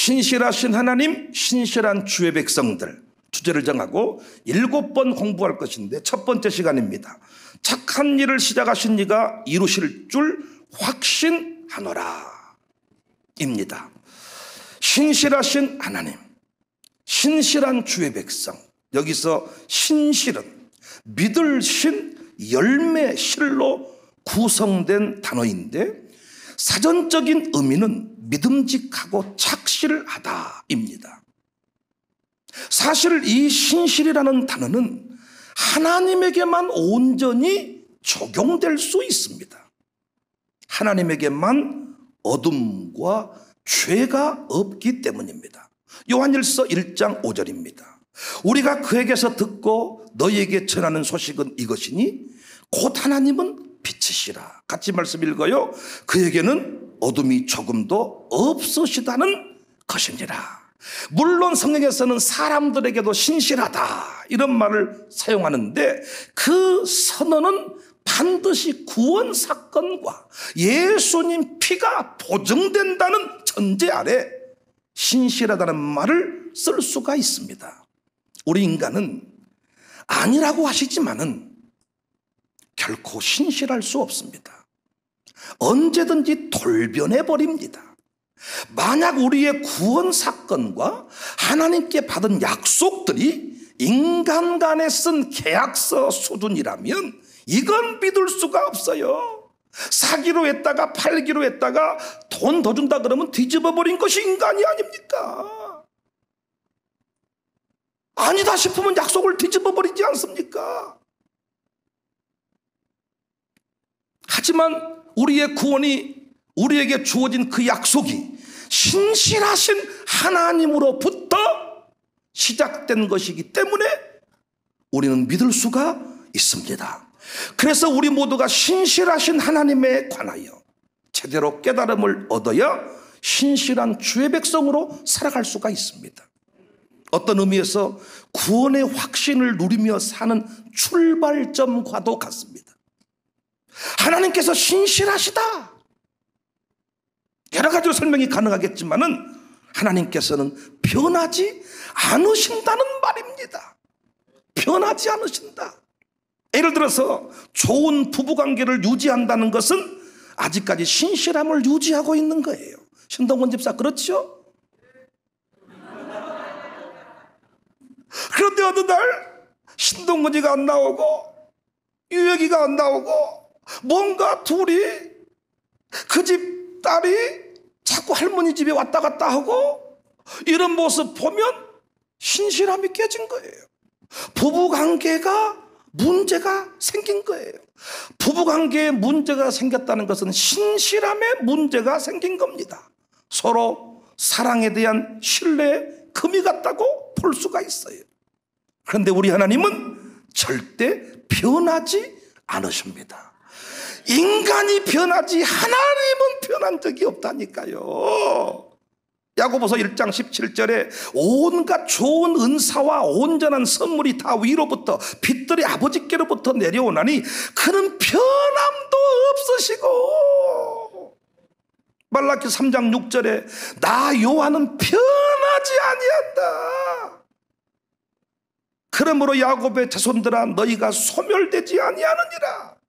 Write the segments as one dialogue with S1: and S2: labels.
S1: 신실하신 하나님, 신실한 주의 백성들 주제를 정하고 7번 공부할 것인데, 첫 번째 시간입니다. 착한 일을 시작하신 이가 이루실 줄 확신하노라 입니다. 신실하신 하나님, 신실한 주의 백성. 여기서 신실은 믿을 신, 열매 실로 구성된 단어인데, 사전적인 의미는 믿음직하고 착실하다입니다. 사실 이 신실이라는 단어는 하나님에게만 온전히 적용될 수 있습니다. 하나님에게만 어둠과 죄가 없기 때문입니다. 요한일서 1장 5절입니다. 우리가 그에게서 듣고 너희에게 전하는 소식은 이것이니 곧 하나님은 빛이시라. 같이 말씀 읽어요. 그에게는 어둠이 조금도 없으시다는 것이니라. 물론 성경에서는 사람들에게도 신실하다 이런 말을 사용하는데, 그 선언은 반드시 구원 사건과 예수님 피가 보증된다는 전제 아래 신실하다는 말을 쓸 수가 있습니다. 우리 인간은 아니라고 하시지만은 결코 신실할 수 없습니다. 언제든지 돌변해 버립니다. 만약 우리의 구원 사건과 하나님께 받은 약속들이 인간 간에 쓴 계약서 수준이라면 이건 믿을 수가 없어요. 사기로 했다가 팔기로 했다가 돈 더 준다 그러면 뒤집어 버린 것이 인간이 아닙니까? 아니다 싶으면 약속을 뒤집어 버리지 않습니까? 하지만 우리의 구원이, 우리에게 주어진 그 약속이 신실하신 하나님으로부터 시작된 것이기 때문에 우리는 믿을 수가 있습니다. 그래서 우리 모두가 신실하신 하나님에 관하여 제대로 깨달음을 얻어야 신실한 주의 백성으로 살아갈 수가 있습니다. 어떤 의미에서 구원의 확신을 누리며 사는 출발점과도 같습니다. 하나님께서 신실하시다, 여러 가지로 설명이 가능하겠지만은 하나님께서는 변하지 않으신다는 말입니다. 변하지 않으신다. 예를 들어서 좋은 부부관계를 유지한다는 것은 아직까지 신실함을 유지하고 있는 거예요. 신동건 집사 그렇죠? 그런데 어느 날 신동건이가 안 나오고 유혁이가 안 나오고 뭔가 둘이, 그 집 딸이 자꾸 할머니 집에 왔다 갔다 하고 이런 모습 보면 신실함이 깨진 거예요. 부부관계가 문제가 생긴 거예요. 부부관계에 문제가 생겼다는 것은 신실함에 문제가 생긴 겁니다. 서로 사랑에 대한 신뢰에 금이 갔다고 볼 수가 있어요. 그런데 우리 하나님은 절대 변하지 않으십니다. 인간이 변하지 하나님은 변한 적이 없다니까요. 야고보서 1장 17절에 온갖 좋은 은사와 온전한 선물이 다 위로부터 빛들의 아버지께로부터 내려오나니 그는 변함도 없으시고, 말라기 3장 6절에 나 요한은 변하지 아니한다. 그러므로 야곱의 자손들아 너희가 소멸되지 아니하느니라.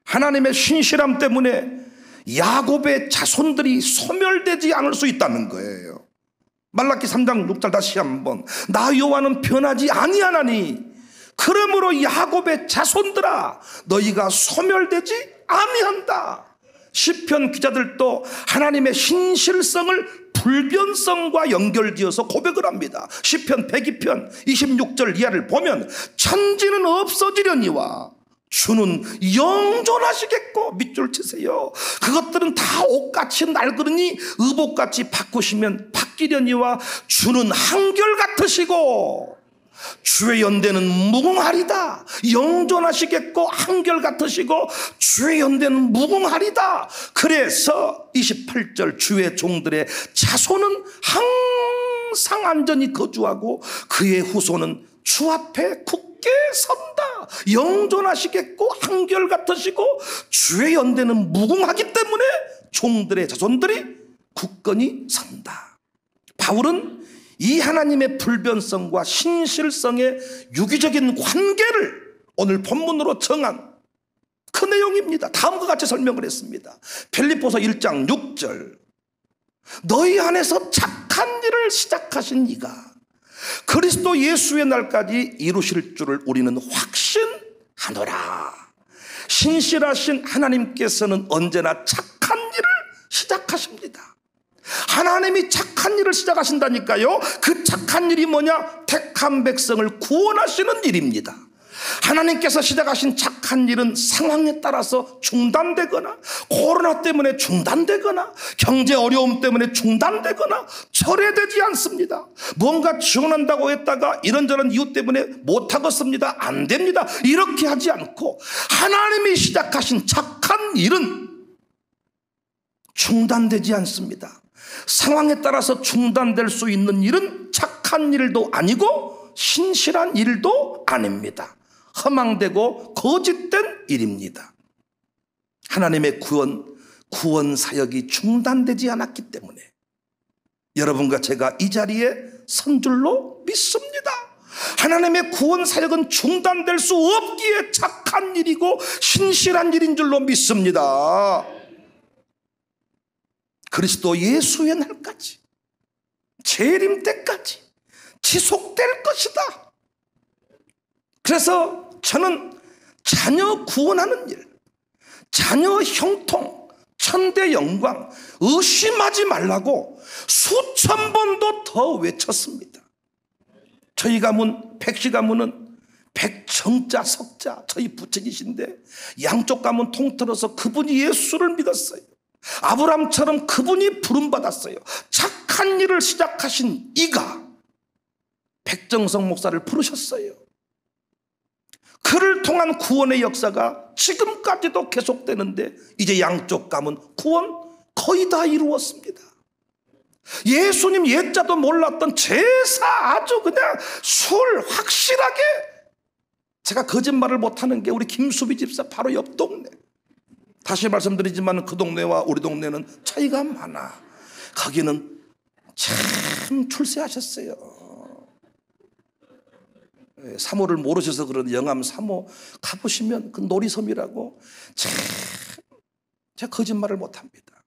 S1: 하나님의 신실함 때문에 야곱의 자손들이 소멸되지 않을 수 있다는 거예요. 말라기 3장 6절 다시 한번, 나 여호와는 변하지 아니하나니 그러므로 야곱의 자손들아 너희가 소멸되지 아니한다. 시편 기자들도 하나님의 신실성을 불변성과 연결지어서 고백을 합니다. 시편 102편 26절 이하를 보면 천지는 없어지려니와 주는 영존하시겠고, 밑줄 치세요. 그것들은 다 옷같이 낡으니 의복같이 바꾸시면 바뀌려니와 주는 한결같으시고 주의 연대는 무궁하리다. 영존하시겠고 한결같으시고 주의 연대는 무궁하리다. 그래서 28절 주의 종들의 자손은 항상 안전히 거주하고 그의 후손은 주 앞에 굳게 선다. 영존하시겠고 한결같으시고 주의 연대는 무궁하기 때문에 종들의 자손들이 굳건히 선다. 바울은 이 하나님의 불변성과 신실성의 유기적인 관계를 오늘 본문으로 정한 그 내용입니다. 다음과 같이 설명을 했습니다. 빌립보서 1장 6절, 너희 안에서 착한 일을 시작하신 이가 그리스도 예수의 날까지 이루실 줄을 우리는 확신하노라. 신실하신 하나님께서는 언제나 착한 일을 시작하십니다. 하나님이 착한 일을 시작하신다니까요. 그 착한 일이 뭐냐? 택한 백성을 구원하시는 일입니다. 하나님께서 시작하신 착한 일은 상황에 따라서 중단되거나, 코로나 때문에 중단되거나, 경제 어려움 때문에 중단되거나 철회되지 않습니다. 뭔가 지원한다고 했다가 이런저런 이유 때문에 못하겠습니다, 안 됩니다, 이렇게 하지 않고 하나님이 시작하신 착한 일은 중단되지 않습니다. 상황에 따라서 중단될 수 있는 일은 착한 일도 아니고 신실한 일도 아닙니다. 허망되고 거짓된 일입니다. 하나님의 구원 사역이 중단되지 않았기 때문에 여러분과 제가 이 자리에 선 줄로 믿습니다. 하나님의 구원 사역은 중단될 수 없기에 착한 일이고 신실한 일인 줄로 믿습니다. 그리스도 예수의 날까지, 재림 때까지 지속될 것이다. 그래서 저는 자녀 구원하는 일, 자녀 형통, 천대 영광 의심하지 말라고 수천 번도 더 외쳤습니다. 저희 가문, 백씨 가문은 백정자 석자 저희 부처이신데 양쪽 가문 통틀어서 그분이 예수를 믿었어요. 아브람처럼 그분이 부름받았어요. 착한 일을 시작하신 이가 백정석 목사를 부르셨어요. 그를 통한 구원의 역사가 지금까지도 계속되는데 이제 양쪽 가문 구원 거의 다 이루었습니다. 예수님 예자도 몰랐던 제사 아주 그냥 술 확실하게, 제가 거짓말을 못하는 게 우리 김수비 집사 바로 옆 동네. 다시 말씀드리지만 그 동네와 우리 동네는 차이가 많아. 거기는 참 출세하셨어요. 사모를 모르셔서 그런 영암 사모 가보시면 그 놀이섬이라고 참 제가 거짓말을 못합니다.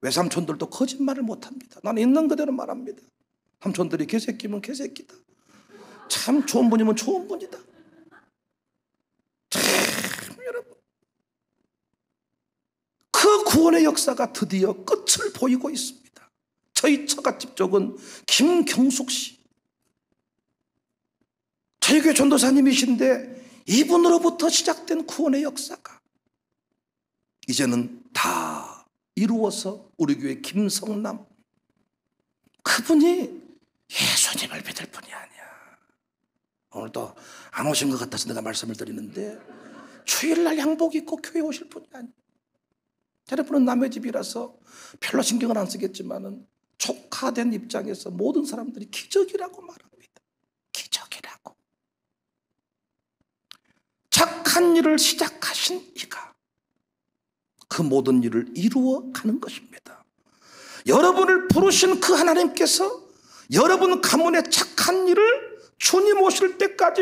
S1: 외삼촌들도 거짓말을 못합니다. 나는 있는 그대로 말합니다. 삼촌들이 개새끼면 개새끼다, 참 좋은 분이면 좋은 분이다. 참 여러분, 그 구원의 역사가 드디어 끝을 보이고 있습니다. 저희 처갓집 쪽은 김경숙 씨, 저희 교회 전도사님이신데 이분으로부터 시작된 구원의 역사가 이제는 다 이루어서 우리 교회 김성남, 그분이 예수님을 믿을 분이 아니야. 오늘도 안 오신 것 같아서 내가 말씀을 드리는데 주일날 양복 입고 교회 오실 분이 아니야. 여러분은 남의 집이라서 별로 신경을 안 쓰겠지만은 조카된 입장에서 모든 사람들이 기적이라고 말합니다. 기적이라고. 착한 일을 시작하신 이가 그 모든 일을 이루어 가는 것입니다. 여러분을 부르신 그 하나님께서 여러분 가문의 착한 일을 주님 오실 때까지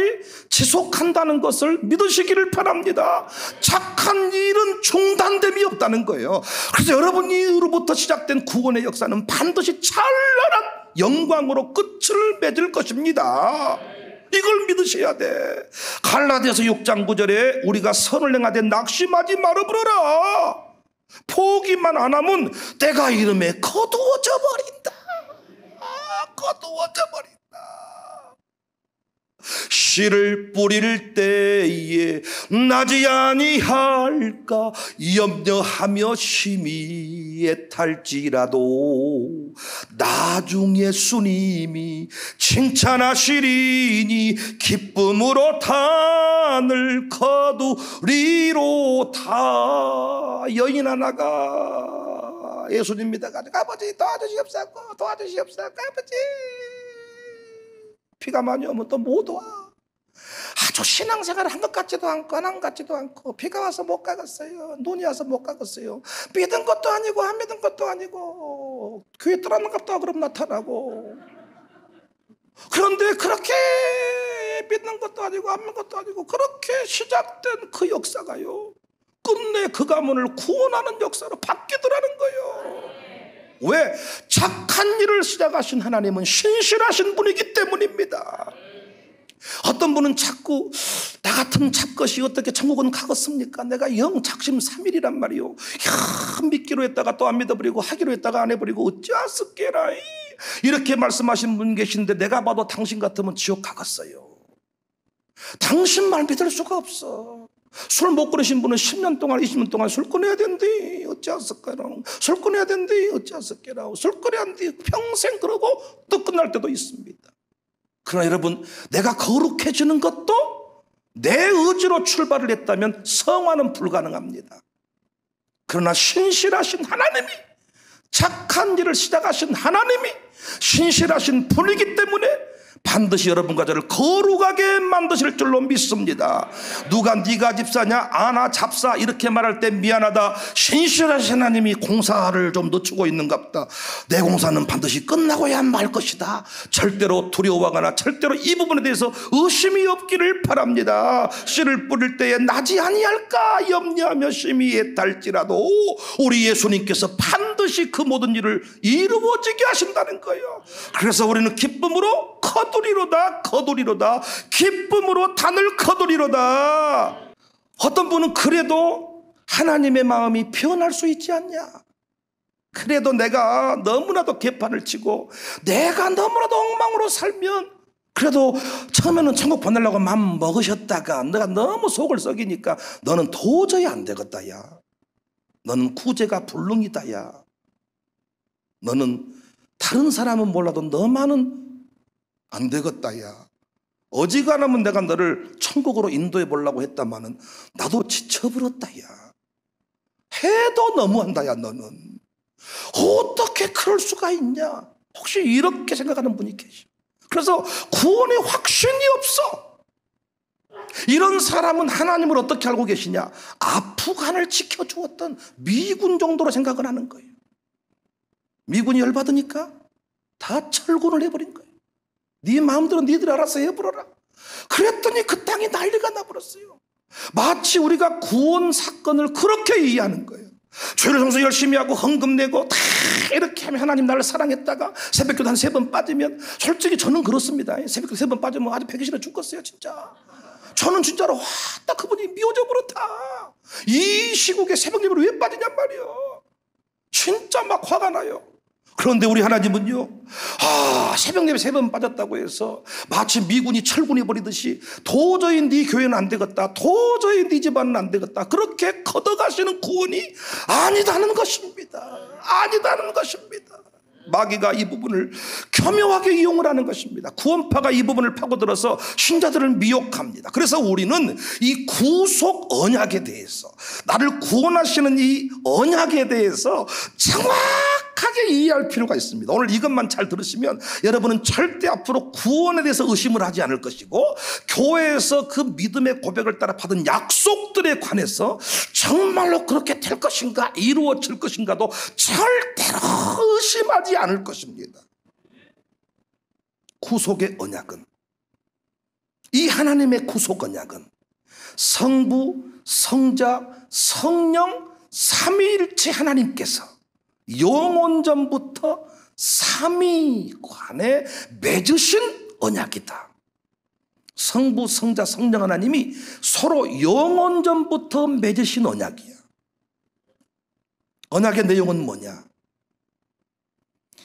S1: 지속한다는 것을 믿으시기를 바랍니다. 착한 일은 중단됨이 없다는 거예요. 그래서 여러분으로부터 시작된 구원의 역사는 반드시 찬란한 영광으로 끝을 맺을 것입니다. 이걸 믿으셔야 돼. 갈라디아서 6장 9절에 우리가 선을 행하되 낙심하지 말아 부르라. 포기만 안 하면 때가 이름에 거두어져 버린다. 거두어져 버린다. 씨를 뿌릴 때에 나지 아니할까 염려하며 심히 애탈지라도 나중에 주님이 칭찬하시리니 기쁨으로 단을 거두리로다. 여인 하나가 예수님 믿어가지고 아버지 도와주시옵소서, 도와주시옵소서. 아버지 비가 많이 오면 또 못 와. 아주 신앙생활을 한 것 같지도 않고 안 한 것 같지도 않고, 비가 와서 못 가겠어요, 눈이 와서 못 가겠어요, 믿은 것도 아니고 안 믿은 것도 아니고, 교회 떠나는 것도 그럼 나타나고, 그런데 그렇게 믿는 것도 아니고 안 믿는 것도 아니고 그렇게 시작된 그 역사가요, 끝내 그 가문을 구원하는 역사로 바뀌더라는 거예요. 왜? 착한 일을 시작하신 하나님은 신실하신 분이기 때문입니다. 어떤 분은 자꾸 나 같은 잡것이 어떻게 천국은 가겠습니까? 내가 영 작심삼일이란 말이요. 야, 믿기로 했다가 또 안 믿어버리고 하기로 했다가 안 해버리고 어찌하스께라, 이렇게 말씀하신 분 계신데 내가 봐도 당신 같으면 지옥 가겠어요. 당신 말 믿을 수가 없어. 술 못 끊으신 분은 10년 동안 20년 동안 술 끊어야 된대, 어찌하스께라. 술 끊어야 된대, 어찌하스께라. 술 끊어야 된대, 평생 그러고 또 끝날 때도 있습니다. 그러나 여러분, 내가 거룩해지는 것도 내 의지로 출발을 했다면 성화는 불가능합니다. 그러나 신실하신 하나님이, 착한 일을 시작하신 하나님이 신실하신 분이기 때문에 반드시 여러분과 저를 거룩하게 만드실 줄로 믿습니다. 누가 네가 집사냐, 아나 잡사 이렇게 말할 때 미안하다, 신실하신 하나님이 공사를 좀 늦추고 있는갑다. 내 공사는 반드시 끝나고야 말 것이다. 절대로 두려워하거나 절대로 이 부분에 대해서 의심이 없기를 바랍니다. 씨를 뿌릴 때에 나지 아니할까 염려하며 심히 애달지라도 우리 예수님께서 반드시 그 모든 일을 이루어지게 하신다는 거예요. 그래서 우리는 기쁨으로 거두리로다 기쁨으로 단을 거두리로다. 어떤 분은 그래도 하나님의 마음이 변할 수 있지 않냐, 그래도 내가 너무나도 개판을 치고 내가 너무나도 엉망으로 살면 그래도 처음에는 천국 보내려고 마음 먹으셨다가 내가 너무 속을 썩이니까 너는 도저히 안 되겠다 야, 너는 구제가 불능이다 야, 너는 다른 사람은 몰라도 너만은 안 되겠다 야, 어지간하면 내가 너를 천국으로 인도해 보려고 했다마는 나도 지쳐버렸다 야, 해도 너무한다 야, 너는 어떻게 그럴 수가 있냐, 혹시 이렇게 생각하는 분이 계셔. 그래서 구원의 확신이 없어. 이런 사람은 하나님을 어떻게 알고 계시냐, 아프간을 지켜주었던 미군 정도로 생각을 하는 거예요. 미군이 열받으니까 다 철군을 해버린 거예요. 네 마음대로 니들 알아서 해버려라. 그랬더니 그 땅이 난리가 나버렸어요. 마치 우리가 구원 사건을 그렇게 이해하는 거예요. 죄를 정서 열심히 하고 헌금 내고 다 이렇게 하면 하나님 나를 사랑했다가 새벽기도 한 3번 빠지면, 솔직히 저는 그렇습니다. 새벽기도 3번 빠지면 아주 배기 싫어 죽겠어요 진짜. 저는 진짜로 와, 딱 그분이 미워져 버렸다. 이 시국에 새벽 예배를 왜 빠지냔 말이에요. 진짜 막 화가 나요. 그런데 우리 하나님은요, 새벽 예배 3번 빠졌다고 해서 마치 미군이 철군이 버리듯이 도저히 네 교회는 안 되겠다, 도저히 네 집안은 안 되겠다, 그렇게 걷어가시는 구원이 아니다는 것입니다. 아니다는 것입니다. 마귀가 이 부분을 교묘하게 이용을 하는 것입니다. 구원파가 이 부분을 파고들어서 신자들을 미혹합니다. 그래서 우리는 이 구속 언약에 대해서, 나를 구원하시는 이 언약에 대해서 정확하게 이해할 필요가 있습니다. 오늘 이것만 잘 들으시면 여러분은 절대 앞으로 구원에 대해서 의심을 하지 않을 것이고, 교회에서 그 믿음의 고백을 따라 받은 약속들에 관해서 정말로 그렇게 될 것인가, 이루어질 것인가도 절대로 의심하지 않을 것입니다. 구속의 언약은, 이 하나님의 구속 언약은 성부, 성자, 성령 삼위일체 하나님께서 영원전부터 삼위관에 맺으신 언약이다. 성부, 성자, 성령 하나님이 서로 영원전부터 맺으신 언약이야. 언약의 내용은 뭐냐?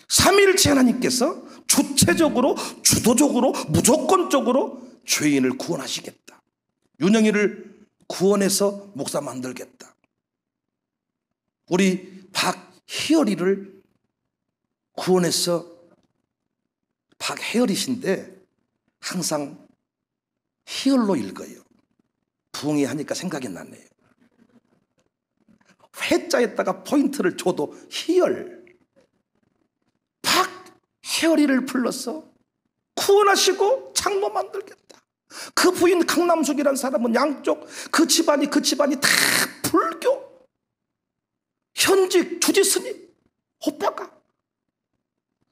S1: 삼위일체 하나님께서 주체적으로, 주도적으로, 무조건적으로 죄인을 구원하시겠다. 윤영이를 구원해서 목사 만들겠다. 우리 박희열이를 구원해서, 박혜열이신데 항상 희열로 읽어요. 부흥이 하니까 생각이 나네요. 회자에다가 포인트를 줘도 희열, 박혜열이를 불러서 구원하시고 장로 만들겠다. 그 부인 강남숙이라는 사람은 양쪽 그 집안이 다 불교, 현직 주지스님 오빠가,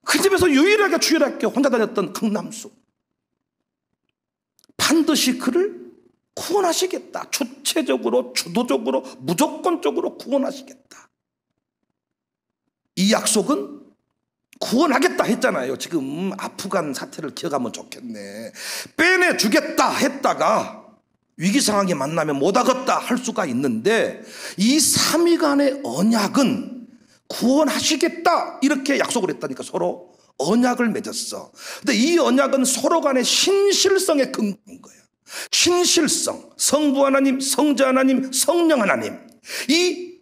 S1: 그 집에 성읍에서 유일하게 주일학교 혼자 다녔던 강남수, 반드시 그를 구원하시겠다. 주체적으로, 주도적으로, 무조건적으로 구원하시겠다. 이 약속은 구원하겠다 했잖아요. 지금 아프간 사태를 기억하면 좋겠네. 빼내주겠다 했다가 위기 상황에 만나면 못하겠다 할 수가 있는데, 이 3위 간의 언약은 구원하시겠다 이렇게 약속을 했다니까. 서로 언약을 맺었어. 근데 이 언약은 서로 간의 신실성에 근거한 거예요. 신실성, 성부 하나님, 성자 하나님, 성령 하나님, 이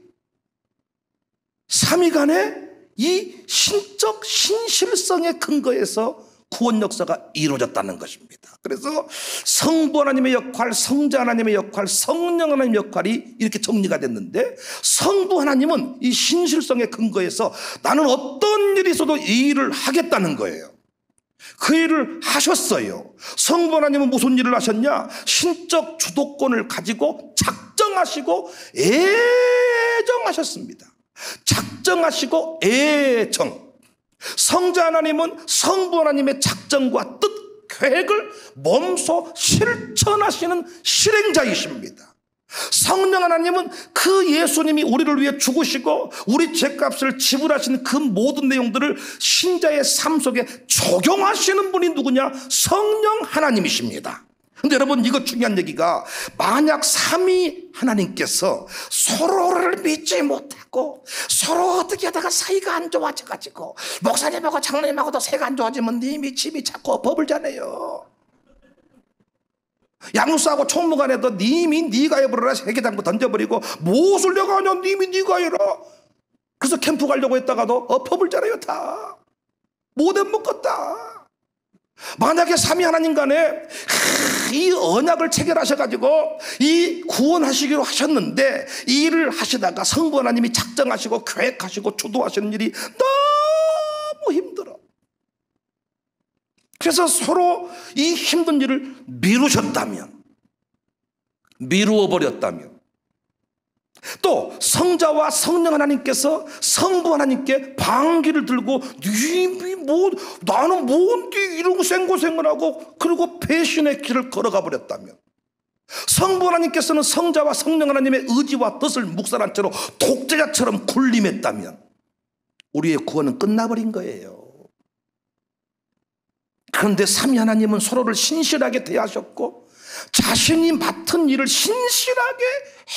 S1: 3위 간의 이 신적 신실성의 근거에서 구원 역사가 이루어졌다는 것입니다. 그래서 성부 하나님의 역할, 성자 하나님의 역할, 성령 하나님의 역할이 이렇게 정리가 됐는데, 성부 하나님은 이 신실성의 근거에서 나는 어떤 일이 있어도 이 일을 하겠다는 거예요. 그 일을 하셨어요. 성부 하나님은 무슨 일을 하셨냐? 신적 주도권을 가지고 작정하시고 애정하셨습니다. 작정하시고 애정. 성자 하나님은 성부 하나님의 작정과 뜻, 계획을 몸소 실천하시는 실행자이십니다. 성령 하나님은 그 예수님이 우리를 위해 죽으시고 우리 죄값을 지불하시는 그 모든 내용들을 신자의 삶 속에 적용하시는 분이 누구냐? 성령 하나님이십니다. 근데 여러분, 이거 중요한 얘기가, 만약 삼위 하나님께서 서로를 믿지 못하고 서로 어떻게 하다가 사이가 안 좋아져가지고 목사님하고 장로님하고도 사이가 안 좋아지면 님이 집이 자꾸 버블잖아요. 양육사하고 총무관에도 님이 니가 해버려라 세계장구 던져버리고, 무엇을 내가 하냐, 님이 니가 해라. 그래서 캠프 가려고 했다가도 버블잖아요. 다 못해 먹겠다. 만약에 삼위 하나님 간에 이 언약을 체결하셔가지고 이 구원하시기로 하셨는데, 이 일을 하시다가 성부 하나님이 작정하시고 계획하시고 주도하시는 일이 너무 힘들어. 그래서 서로 이 힘든 일을 미루셨다면, 미루어 버렸다면, 또 성자와 성령 하나님께서 성부 하나님께 방귀를 들고 님이 뭐 나는 뭔데 이런 생고생을 하고 그리고 배신의 길을 걸어가 버렸다면, 성부 하나님께서는 성자와 성령 하나님의 의지와 뜻을 묵살한 채로 독재자처럼 군림했다면 우리의 구원은 끝나버린 거예요. 그런데 삼위 하나님은 서로를 신실하게 대하셨고 자신이 맡은 일을 신실하게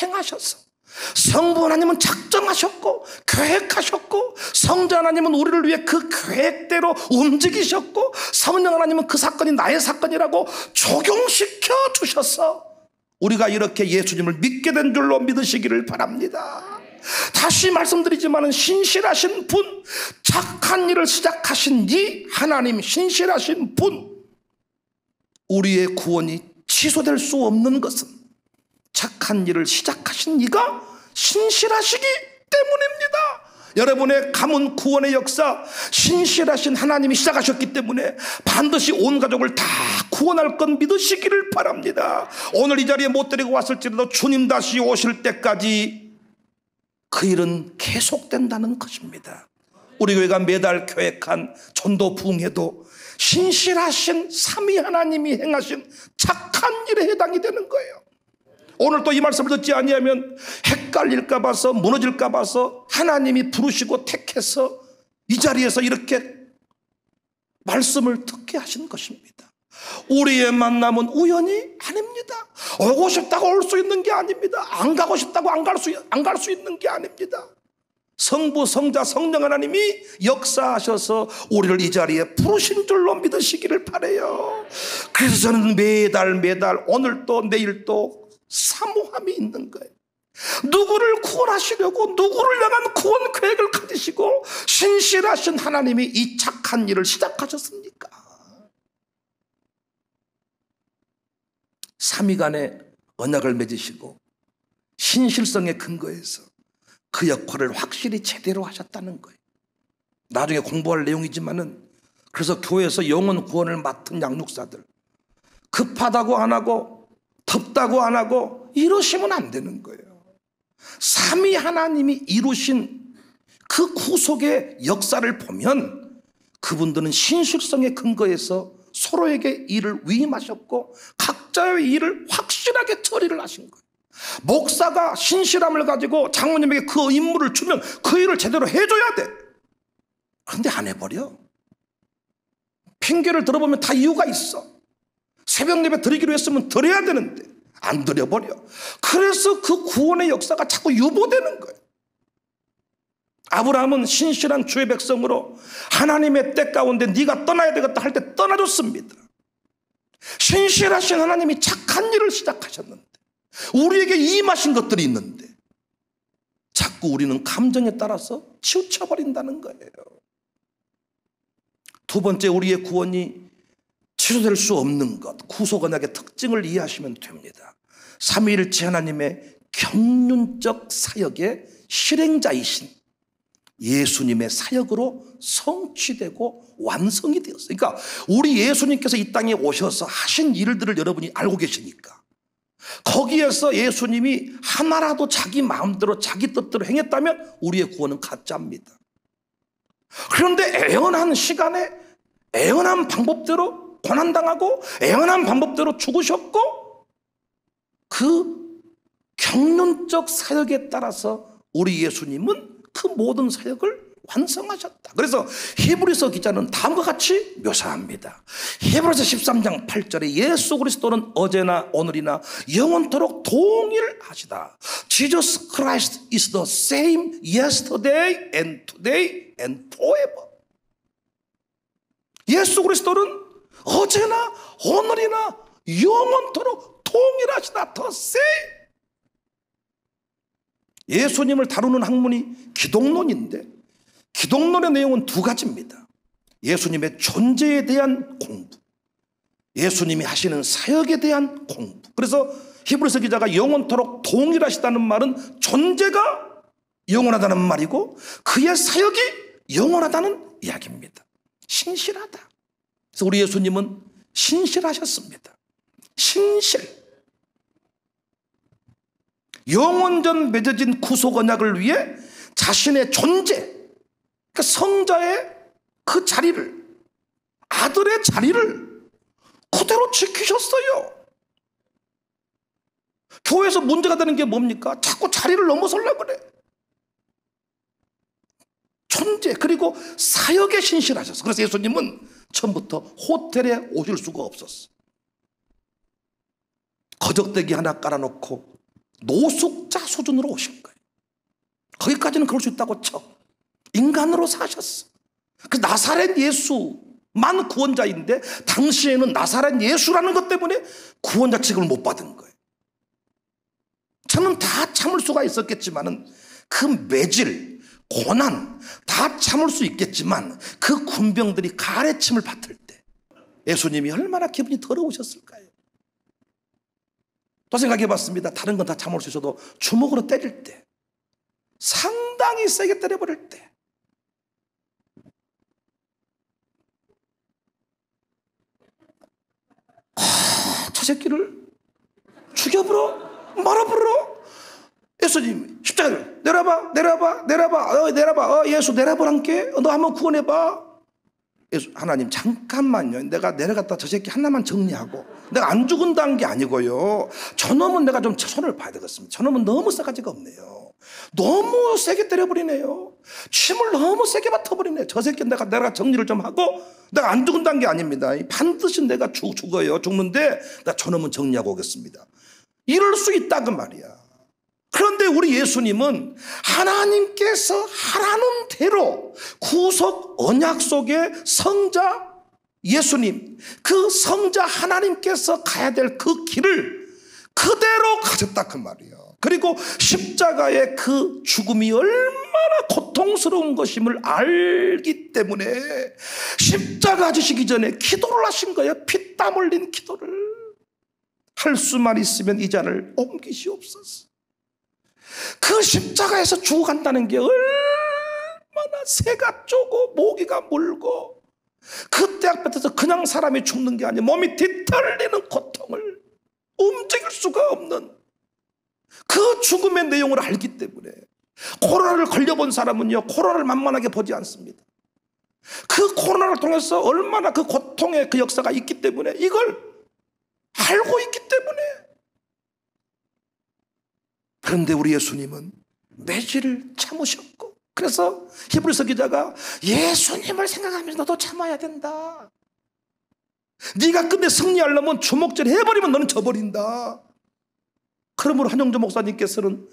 S1: 행하셨어. 성부 하나님은 작정하셨고 계획하셨고, 성자 하나님은 우리를 위해 그 계획대로 움직이셨고, 성령 하나님은 그 사건이 나의 사건이라고 적용시켜 주셔서 우리가 이렇게 예수님을 믿게 된 줄로 믿으시기를 바랍니다. 다시 말씀드리지만 신실하신 분, 착한 일을 시작하신 이 하나님, 신실하신 분, 우리의 구원이 취소될 수 없는 것은 착한 일을 시작하신 이가 신실하시기 때문입니다. 여러분의 가문 구원의 역사, 신실하신 하나님이 시작하셨기 때문에 반드시 온 가족을 다 구원할 건 믿으시기를 바랍니다. 오늘 이 자리에 못 데리고 왔을지라도 주님 다시 오실 때까지 그 일은 계속된다는 것입니다. 우리 교회가 매달 계획한 전도 부흥회도 신실하신 삼위 하나님이 행하신 착한 일에 해당이 되는 거예요. 오늘 또 이 말씀을 듣지 아니하면 헷갈릴까 봐서, 무너질까 봐서 하나님이 부르시고 택해서 이 자리에서 이렇게 말씀을 듣게 하신 것입니다. 우리의 만남은 우연이 아닙니다. 오고 싶다고 올 수 있는 게 아닙니다. 안 가고 싶다고 안 갈 수 있는 게 아닙니다. 성부, 성자, 성령 하나님이 역사하셔서 우리를 이 자리에 부르신 줄로 믿으시기를 바라요. 그래서 저는 매달 오늘 또 내일 또 사모함이 있는 거예요. 누구를 구원하시려고, 누구를 향한 구원 계획을 가지시고 신실하신 하나님이 이 착한 일을 시작하셨습니까? 삼위 간의 언약을 맺으시고 신실성의 근거에서 그 역할을 확실히 제대로 하셨다는 거예요. 나중에 공부할 내용이지만은, 그래서 교회에서 영혼 구원을 맡은 양육사들 급하다고 안 하고 덥다고 안 하고 이러시면 안 되는 거예요. 삼위 하나님이 이루신 그 구속의 역사를 보면 그분들은 신실성에 근거해서 서로에게 일을 위임하셨고 각자의 일을 확실하게 처리를 하신 거예요. 목사가 신실함을 가지고 장로님에게 그 임무를 주면 그 일을 제대로 해줘야 돼. 그런데 안 해버려. 핑계를 들어보면 다 이유가 있어. 새벽 예배 드리기로 했으면 드려야 되는데 안 드려버려. 그래서 그 구원의 역사가 자꾸 유보되는 거예요. 아브라함은 신실한 주의 백성으로 하나님의 때 가운데 네가 떠나야 되겠다 할 때 떠나줬습니다. 신실하신 하나님이 착한 일을 시작하셨는데, 우리에게 임하신 것들이 있는데 자꾸 우리는 감정에 따라서 치우쳐버린다는 거예요. 두 번째, 우리의 구원이 취소될 수 없는 것, 구속 언약의 특징을 이해하시면 됩니다. 삼위일체 하나님의 경륜적 사역의 실행자이신 예수님의 사역으로 성취되고 완성이 되었어요. 그러니까 우리 예수님께서 이 땅에 오셔서 하신 일들을 여러분이 알고 계시니까 거기에서 예수님이 하나라도 자기 마음대로 자기 뜻대로 행했다면 우리의 구원은 가짜입니다. 그런데 애연한 시간에 애연한 방법대로 고난당하고 애연한 방법대로 죽으셨고, 그 경륜적 사역에 따라서 우리 예수님은 그 모든 사역을 완성하셨다. 그래서 히브리서 기자는 다음과 같이 묘사합니다. 히브리서 13장 8절에 예수 그리스도는 어제나 오늘이나 영원토록 동일하시다. Jesus Christ is the same yesterday and today and forever. 예수 그리스도는 어제나 오늘이나 영원토록 동일하시다. The same. 예수님을 다루는 학문이 기독론인데, 기독론의 내용은 두 가지입니다. 예수님의 존재에 대한 공부, 예수님이 하시는 사역에 대한 공부. 그래서 히브리서 기자가 영원토록 동일하시다는 말은 존재가 영원하다는 말이고 그의 사역이 영원하다는 이야기입니다. 신실하다. 그래서 우리 예수님은 신실하셨습니다. 신실. 영원전 맺어진 구속 언약을 위해 자신의 존재, 그러니까 성자의 그 자리를, 아들의 자리를 그대로 지키셨어요. 교회에서 문제가 되는 게 뭡니까? 자꾸 자리를 넘어서려고 그래. 존재, 그리고 사역에 신실하셨어. 그래서 예수님은 처음부터 호텔에 오실 수가 없었어. 거적대기 하나 깔아놓고 노숙자 수준으로 오신 거예요. 거기까지는 그럴 수 있다고 쳐. 인간으로 사셨어. 그 나사렛 예수만 구원자인데 당시에는 나사렛 예수라는 것 때문에 구원자 취급을 못 받은 거예요. 저는 다 참을 수가 있었겠지만은 그 매질, 고난 다 참을 수 있겠지만 그 군병들이 가래침을 받을 때 예수님이 얼마나 기분이 더러우셨을까요? 또 생각해 봤습니다. 다른 건 다 참을 수 있어도 주먹으로 때릴 때, 상당히 세게 때려버릴 때, 저 새끼를 죽여버려, 말아버려. 예수님 십자가를 내려봐, 내려봐, 내려봐, 내려봐, 예수 내려보란께, 너 한번 구원해봐. 예수, 하나님 잠깐만요. 내가 내려갔다 저 새끼 하나만 정리하고, 내가 안 죽은다는 게 아니고요, 저놈은 내가 좀 손을 봐야 되겠습니다. 저놈은 너무 싸가지가 없네요. 너무 세게 때려버리네요. 침을 너무 세게 맡아버리네요. 저 새끼 내가 정리를 좀 하고, 내가 안 죽은다는 게 아닙니다. 반드시 내가 죽어요. 죽는데 나 저놈은 정리하고 오겠습니다. 이럴 수 있다 그 말이야. 그런데 우리 예수님은 하나님께서 하라는 대로 구속 언약 속의 성자 예수님, 그 성자 하나님께서 가야 될 그 길을 그대로 가셨다 그 말이에요. 그리고 십자가의 그 죽음이 얼마나 고통스러운 것임을 알기 때문에 십자가 지시기 전에 기도를 하신 거예요. 피땀 흘린 기도를. 할 수만 있으면 이 잔을 옮기시옵소서. 그 십자가에서 죽어간다는 게 얼마나 새가 쪼고 모기가 물고, 그때 앞에서 그냥 사람이 죽는 게 아니라 몸이 뒤틀리는 고통을 움직일 수가 없는 그 죽음의 내용을 알기 때문에 코로나를 걸려본 사람은요, 코로나를 만만하게 보지 않습니다. 그 코로나를 통해서 얼마나 그 고통의 그 역사가 있기 때문에 이걸 알고 있기 때문에. 그런데 우리 예수님은 매질을 참으셨고, 그래서 히브리서 기자가 예수님을 생각하면서 너도 참아야 된다. 네가 끝내 승리하려면 주먹질 해버리면 너는 져버린다. 그러므로 한영조 목사님께서는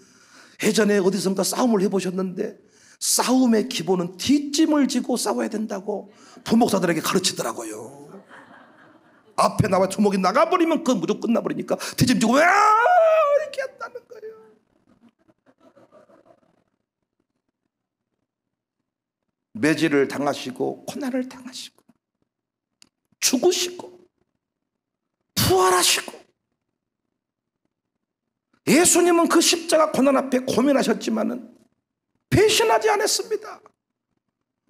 S1: 예전에 어디선가 싸움을 해보셨는데 싸움의 기본은 뒷짐을 지고 싸워야 된다고 부목사들에게 가르치더라고요. 앞에 나와 주먹이 나가버리면 그건 무조건 끝나버리니까 뒷짐 지고 이렇게 한다는 거예요. 매질을 당하시고 고난을 당하시고 죽으시고 부활하시고, 예수님은 그 십자가 고난 앞에 고민하셨지만은 배신하지 않았습니다.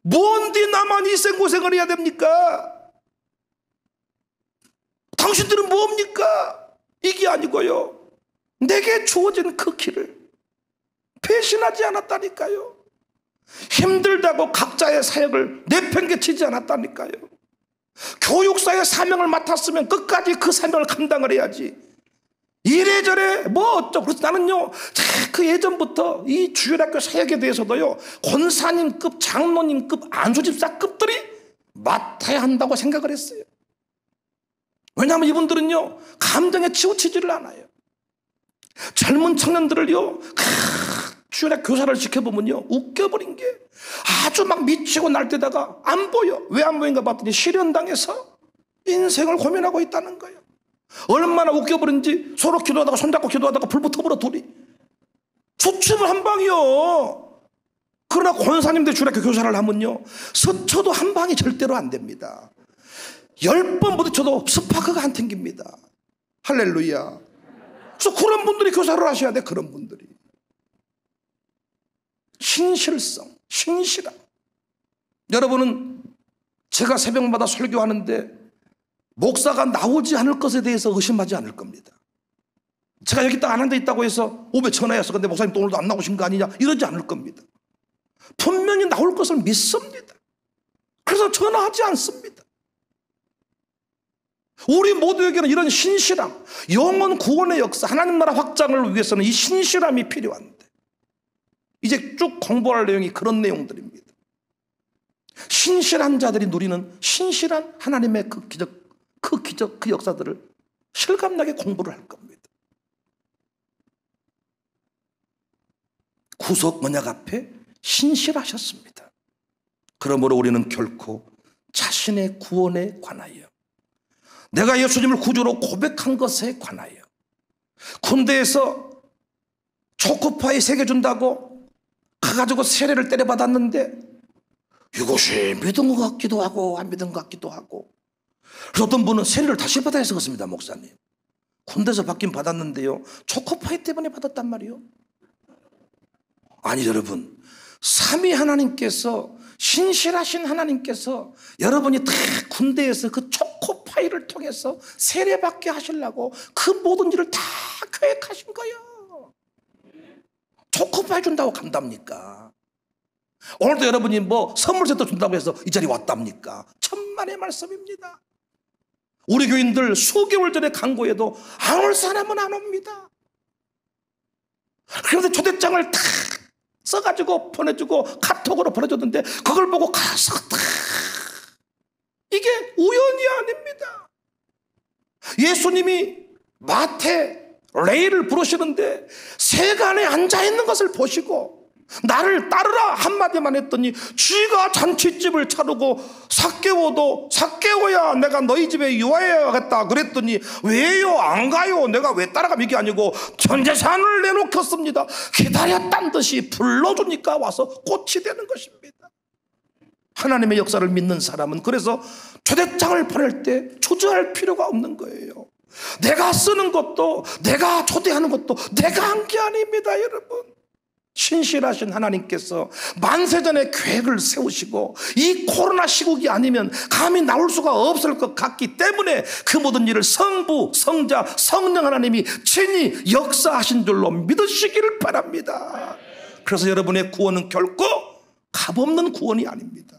S1: 뭔데 나만 이 생고생을 해야 됩니까? 당신들은 뭡니까? 이게 아니고요, 내게 주어진 그 길을 배신하지 않았다니까요. 힘들다고 각자의 사역을 내팽개치지 않았다니까요. 교육사의 사명을 맡았으면 끝까지 그 사명을 감당을 해야지, 이래저래 뭐 어쩌고. 그래서 나는요, 그 예전부터 이 주일학교 사역에 대해서도요, 권사님급, 장로님급, 안수집사급들이 맡아야 한다고 생각을 했어요. 왜냐하면 이분들은요, 감정에 치우치지를 않아요. 젊은 청년들을요, 주일학 교사를 지켜보면요, 웃겨버린 게 아주 막 미치고 날때다가 안 보여. 왜 안 보인가 봤더니 실현당해서 인생을 고민하고 있다는 거예요. 얼마나 웃겨버린지 서로 기도하다가 손잡고 기도하다가 불 붙어버려 둘이. 수춤을 한 방이요. 그러나 권사님들 주일학교 교사를 하면요, 스쳐도 한 방이 절대로 안 됩니다. 10번 부딪혀도 스파크가 안 튕깁니다. 할렐루야. 그래서 그런 분들이 교사를 하셔야 돼. 그런 분들이 신실성, 신실함. 여러분은 제가 새벽마다 설교하는데 목사가 나오지 않을 것에 대해서 의심하지 않을 겁니다. 제가 여기 딱 안 앉아 있다고 해서 오배 전화해서 근데 목사님 또 오늘도 안 나오신 거 아니냐 이러지 않을 겁니다. 분명히 나올 것을 믿습니다. 그래서 전화하지 않습니다. 우리 모두에게는 이런 신실함, 영원 구원의 역사, 하나님 나라 확장을 위해서는 이 신실함이 필요한데, 이제 쭉 공부할 내용이 그런 내용들입니다. 신실한 자들이 누리는 신실한 하나님의 그 기적, 그 역사들을 실감나게 공부를 할 겁니다. 구속 언약 앞에 신실하셨습니다. 그러므로 우리는 결코 자신의 구원에 관하여, 내가 예수님을 구주로 고백한 것에 관하여, 군대에서 초코파이 3개 준다고 가가지고 세례를 때려받았는데 이것이 믿은 것 같기도 하고 안 믿은 것 같기도 하고, 그래서 어떤 분은 세례를 다시 받아야 해서 그렇습니다. 목사님, 군대에서 받긴 받았는데요, 초코파이 때문에 받았단 말이요. 아니 여러분, 삼위 하나님께서, 신실하신 하나님께서 여러분이 다 군대에서 그 초코파이를 통해서 세례받게 하시려고 그 모든 일을 다 계획하신 거예요. 초코파이 준다고 간답니까? 오늘도 여러분이 뭐 선물 세트 준다고 해서 이 자리에 왔답니까? 천만의 말씀입니다. 우리 교인들 수개월 전에 광고해도 안 올 사람은 안 옵니다. 그런데 초대장을 다 써가지고 보내주고 카톡으로 보내줬는데 그걸 보고 가서 다, 이게 우연이 아닙니다. 예수님이 마태 레이를 부르시는데 세간에 앉아있는 것을 보시고 나를 따르라 한마디만 했더니 쥐가 잔치집을 차리고 삭개오야 내가 너희 집에 유하여야겠다 그랬더니 왜요 안 가요 내가 왜 따라가면 이게 아니고 전 재산을 내놓겠습니다. 기다렸단 듯이 불러주니까 와서 꽃이 되는 것입니다. 하나님의 역사를 믿는 사람은 그래서 초대장을 보낼 때 주저할 필요가 없는 거예요. 내가 쓰는 것도 내가 초대하는 것도 내가 한 게 아닙니다. 여러분, 신실하신 하나님께서 만세전에 계획을 세우시고 이 코로나 시국이 아니면 감히 나올 수가 없을 것 같기 때문에 그 모든 일을 성부, 성자, 성령 하나님이 친히 역사하신 줄로 믿으시기를 바랍니다. 그래서 여러분의 구원은 결코 값없는 구원이 아닙니다.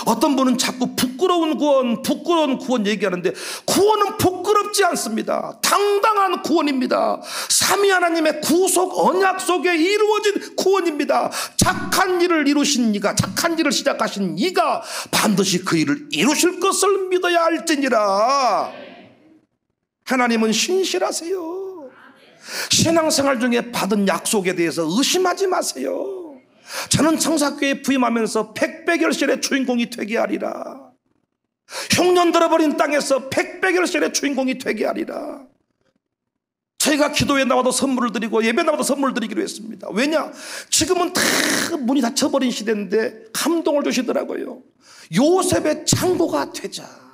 S1: 어떤 분은 자꾸 부끄러운 구원 얘기하는데 구원은 부끄럽지 않습니다. 당당한 구원입니다. 삼위 하나님의 구속 언약 속에 이루어진 구원입니다. 착한 일을 이루신 이가, 착한 일을 시작하신 이가 반드시 그 일을 이루실 것을 믿어야 할지니라. 하나님은 신실하세요. 신앙생활 중에 받은 약속에 대해서 의심하지 마세요. 저는 청사교회에 부임하면서 백배결실의 주인공이 되게 하리라. 흉년 들어버린 땅에서 백배결실의 주인공이 되게 하리라. 저희가 기도에 나와도 선물을 드리고 예배 나와도 선물을 드리기로 했습니다. 왜냐? 지금은 다 문이 닫혀버린 시대인데 감동을 주시더라고요. 요셉의 창고가 되자.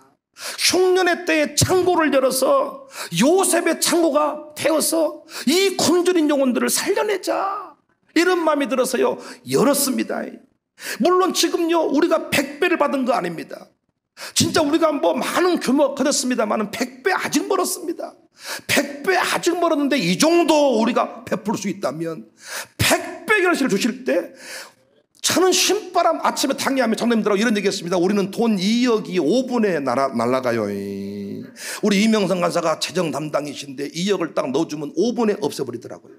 S1: 흉년의 때에 창고를 열어서 요셉의 창고가 되어서 이 굶주린 영혼들을 살려내자, 이런 마음이 들어서요 열었습니다. 물론 지금요 우리가 100배를 받은 거 아닙니다. 진짜 우리가 뭐 많은 규모 가졌습니다만 100배 아직 멀었습니다. 100배 아직 멀었는데 이 정도 우리가 베풀 수 있다면 100배 결실을 주실 때, 저는 신바람 아침에 당리하며 장로님들하고 이런 얘기했습니다. 우리는 돈 2억이 5분에 날아가요. 우리 이명성 간사가 재정 담당이신데 2억을 딱 넣어주면 5분에 없애버리더라고요.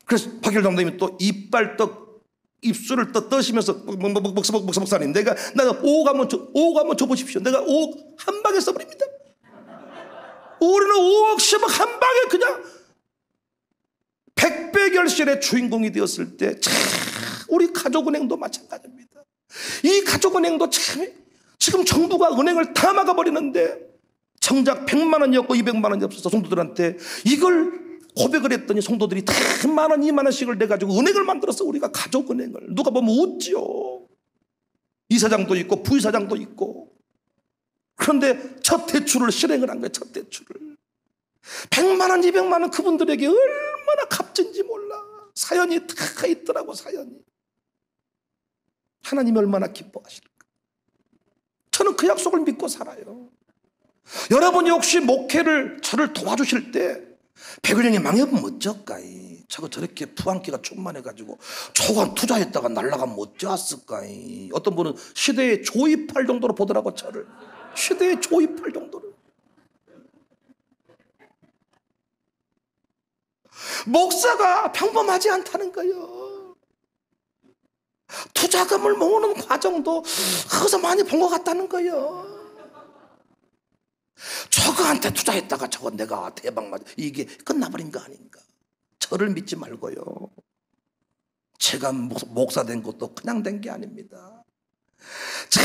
S1: 그래서 박일 장로님이 또 이빨 입술을 떠시면서 목사님, 내가 5억 한번 줘보십시오. 내가 5억 한 방에 써버립니다. 우리는 5억 10억 한 방에 그냥 100배 결실의 주인공이 되었을 때, 참 우리 가족은행도 마찬가지입니다. 이 가족은행도 참 지금 정부가 은행을 다 막아버리는데 정작 100만 원이었고 200만 원이 없어서 성도들한테 이걸 고백을 했더니 성도들이 다 1만 원 2만 원씩을 내가지고 은행을 만들어서 우리가 가족은행을, 누가 보면 웃지요. 이사장도 있고 부이사장도 있고. 그런데 첫 대출을 실행을 한 거예요. 첫 대출을 100만 원 200만 원 그분들에게 얼마나 값진지 몰라. 사연이 다 있더라고. 사연이. 하나님이 얼마나 기뻐하실까. 저는 그 약속을 믿고 살아요. 여러분이 혹시 목회를 저를 도와주실 때 백일령이 망해보면 어쩔까이. 저거 저렇게 부안기가 충만해가지고 저거 투자했다가 날라가면 어쩌었을까이. 어떤 분은 시대에 조입할 정도로 보더라고. 저를 시대에 조입할 정도로. 목사가 평범하지 않다는 거예요. 투자금을 모으는 과정도 거기서 많이 본 것 같다는 거예요. 저거한테 투자했다가 저거 내가 대박 맞아 이게 끝나버린 거 아닌가. 저를 믿지 말고요. 제가 목사 된 것도 그냥 된 게 아닙니다. 참